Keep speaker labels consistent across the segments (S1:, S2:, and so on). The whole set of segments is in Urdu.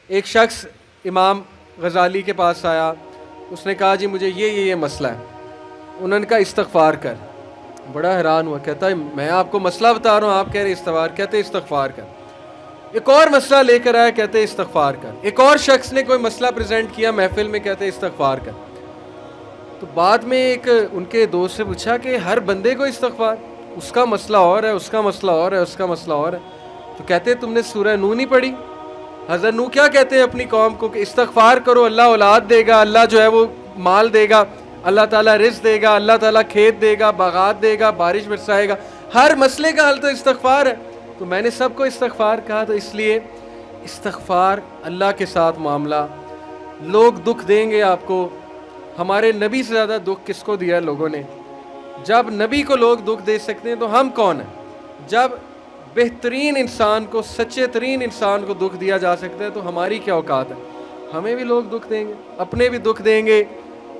S1: ایک شخص امام غزالی کے پاس آیا، اس نے کہا جی مجھے یہ مسئلہ ہے. انہوں نے کہا استغفار کر. بڑا حیران ہوا، کہتا ہے میں آپ کو مسئلہ بتا رہا ہوں، آپ کہہ رہے استغفار. کہتے استغفار کر. ایک اور مسئلہ لے کر آیا، کہتے استغفار کر. ایک اور شخص نے کوئی مسئلہ پریزنٹ کیا محفل میں، کہتے استغفار کر. تو بعد میں ایک ان کے دوست سے پوچھا کہ ہر بندے کو استغفار، اس کا مسئلہ اور ہے، اس کا مسئلہ اور ہے، اس کا مسئلہ اور ہے. تو کہتے تم نے سورہ نوح نہیں پڑھی؟ حضرت نوح کیا کہتے ہیں اپنی قوم کو کہ استغفار کرو، اللہ اولاد دے گا، اللہ جو ہے وہ مال دے گا، اللہ تعالیٰ رزق دے گا، اللہ تعالیٰ کھیت دے گا، باغات دے گا، بارش برسائے گا. ہر مسئلے کا حل تو استغفار ہے. تو میں نے سب کو استغفار کہا. تو اس لیے استغفار اللہ کے ساتھ معاملہ. لوگ دکھ دیں گے آپ کو. ہمارے نبی سے زیادہ دکھ کس کو دیا ہے لوگوں نے؟ جب نبی کو لوگ دکھ دے سکتے ہیں تو ہم کون ہیں؟ جب بہترین انسان کو، سچے ترین انسان کو دکھ دیا جا سکتا ہے تو ہماری کیا اوقات ہے؟ ہمیں بھی لوگ دکھ دیں گے، اپنے بھی دکھ دیں گے،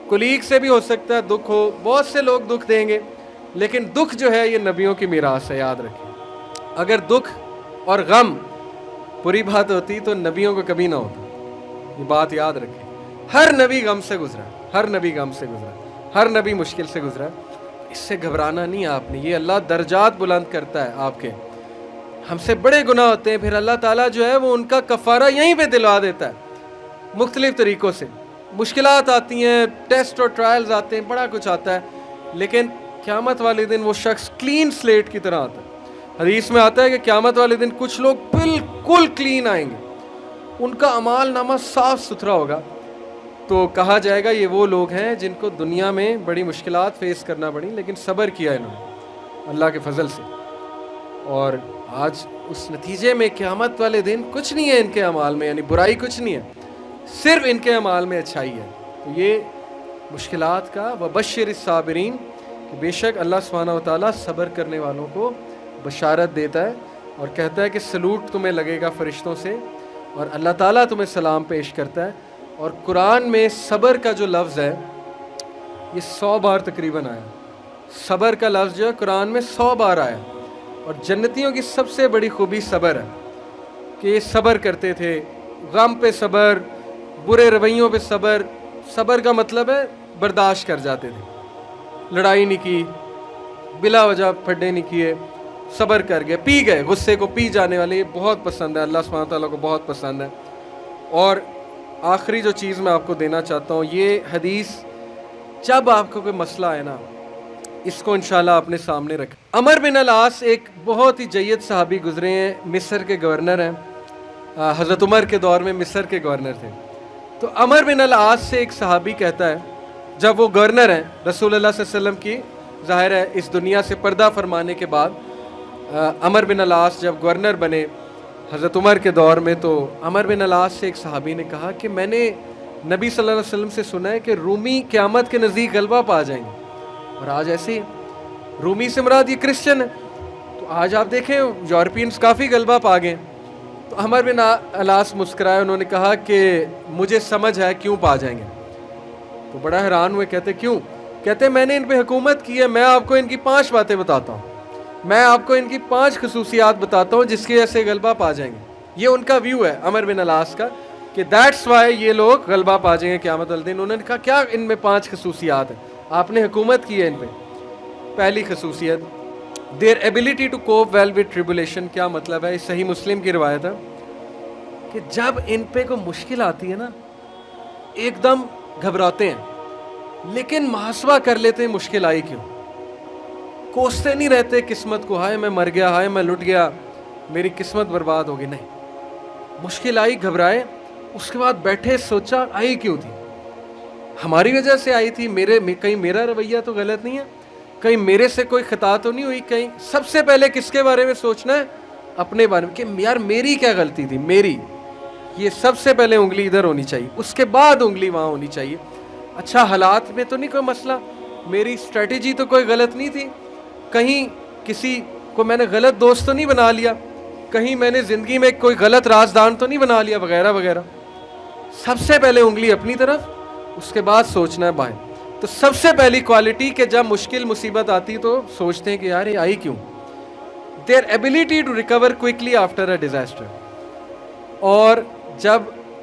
S1: کولیگ سے بھی ہو سکتا ہے دکھ ہو، بہت سے لوگ دکھ دیں گے. لیکن دکھ جو ہے یہ نبیوں کی میراث ہے، یاد رکھیں. اگر دکھ اور غم بری بات ہوتی تو نبیوں کو کبھی نہ ہوتا. یہ بات یاد رکھیں. ہر نبی غم سے گزرا، ہر نبی غم سے گزرا، ہر نبی مشکل سے گزرا. اس سے گھبرانا نہیں آپ نے. یہ اللہ درجات بلند کرتا ہے آپ کے. ہم سے بڑے گناہ ہوتے ہیں، پھر اللہ تعالیٰ جو ہے وہ ان کا کفارہ یہیں پہ دلوا دیتا ہے مختلف طریقوں سے. مشکلات آتی ہیں، ٹیسٹ اور ٹرائلز آتے ہیں، بڑا کچھ آتا ہے، لیکن قیامت والے دن وہ شخص کلین سلیٹ کی طرح آتا ہے. حدیث میں آتا ہے کہ قیامت والے دن کچھ لوگ بالکل کلین آئیں گے، ان کا اعمال نامہ صاف ستھرا ہوگا. تو کہا جائے گا یہ وہ لوگ ہیں جن کو دنیا میں بڑی مشکلات فیس کرنا پڑی لیکن صبر کیا انہوں نے اللہ کے فضل سے. اور آج اس نتیجے میں قیامت والے دن کچھ نہیں ہے ان کے اعمال میں، یعنی برائی کچھ نہیں ہے، صرف ان کے اعمال میں اچھائی ہے. تو یہ مشکلات کا وبشر الصابرین، کہ بے شک اللہ سبحانہ و تعالیٰ صبر کرنے والوں کو بشارت دیتا ہے اور کہتا ہے کہ سلوٹ تمہیں لگے گا فرشتوں سے، اور اللہ تعالیٰ تمہیں سلام پیش کرتا ہے. اور قرآن میں صبر کا جو لفظ ہے یہ 100 بار تقریباً آیا. صبر کا لفظ جو ہے قرآن میں 100 بار آیا. اور جنتیوں کی سب سے بڑی خوبی صبر ہے کہ یہ صبر کرتے تھے. غم پہ صبر، برے رویوں پہ صبر. صبر کا مطلب ہے برداشت کر جاتے تھے، لڑائی نہیں کی، بلا وجہ پھڈے نہیں کیے، صبر کر گئے، پی گئے. غصے کو پی جانے والے یہ بہت پسند ہے، اللہ سبحانہ تعالیٰ کو بہت پسند ہے. اور آخری جو چیز میں آپ کو دینا چاہتا ہوں، یہ حدیث جب آپ کو کوئی مسئلہ آئے نا، اس کو انشاءاللہ اپنے سامنے رکھیں. عمر بن العاص ایک بہت ہی جید صحابی گزرے ہیں، مصر کے گورنر ہیں. حضرت عمر کے دور میں مصر کے گورنر تھے. تو عمر بن العاص سے ایک صحابی کہتا ہے، جب وہ گورنر ہیں رسول اللہ صلی اللہ علیہ وسلم کی، ظاہر ہے اس دنیا سے پردہ فرمانے کے بعد عمر بن العاص جب گورنر بنے حضرت عمر کے دور میں، تو عمر بن العاص سے ایک صحابی نے کہا کہ میں نے نبی صلی اللہ علیہ وسلم سے سنا ہے کہ رومی قیامت کے نزدیک غلبہ پا جائیں گے. اور آج ایسے ہی رومی سے مراد یہ کرسچن ہے. تو آج آپ دیکھیں یورپینز کافی غلبہ پا گئے. تو عمر بن العاص مسکرائے، انہوں نے کہا کہ مجھے سمجھ ہے کیوں پا جائیں گے. تو بڑا حیران ہوئے، کہتے کیوں؟ کہتے میں نے ان پہ حکومت کی ہے، میں آپ کو ان کی 5 باتیں بتاتا ہوں، میں آپ کو ان کی 5 خصوصیات بتاتا ہوں جس کی وجہ سے غلبہ پا جائیں گے. یہ ان کا ویو ہے عمر بن العاص کا کہ دیٹس وائی یہ لوگ غلبہ پا جائیں گے قیامت والے دن. انہوں نے کہا کیا ان میں 5 خصوصیات ہیں؟ آپ نے حکومت کی ہے ان پہ. پہلی خصوصیت their ability to cope well with tribulation. کیا مطلب ہے؟ صحیح مسلم کی روایت ہے کہ جب ان پہ کوئی مشکل آتی ہے نا، ایک دم گھبراتے ہیں لیکن محاسبہ کر لیتے ہیں مشکل آئی کیوں. کوستے نہیں رہتے قسمت کو، ہائے میں مر گیا، ہائے میں لٹ گیا، میری قسمت برباد ہوگی. نہیں، مشکل آئی، گھبرائے، اس کے بعد بیٹھے سوچا آئی کیوں تھی، ہماری وجہ سے آئی تھی، کہیں میرا رویہ تو غلط نہیں ہے، کہیں میرے سے کوئی خطا تو نہیں ہوئی. کہیں سب سے پہلے کس کے بارے میں سوچنا ہے؟ اپنے بارے میں، کہ یار میری کیا غلطی تھی، میری. یہ سب سے پہلے انگلی ادھر ہونی چاہیے، اس کے بعد انگلی وہاں ہونی چاہیے. اچھا حالات میں تو نہیں کوئی مسئلہ، میری اسٹریٹجی تو کوئی غلط نہیں تھی، کہیں کسی کو میں نے غلط دوست تو نہیں بنا لیا، کہیں میں نے زندگی میں کوئی غلط رازدان تو نہیں بنا لیا، وغیرہ وغیرہ. سب سے پہلے انگلی اپنی طرف، اس کے بعد سوچنا ہے بائیں. تو سب سے پہلی کوالٹی کہ جب مشکل مصیبت آتی تو سوچتے ہیں کہ یار یہ آئی کیوں. their ability to recover quickly after a disaster. اور جب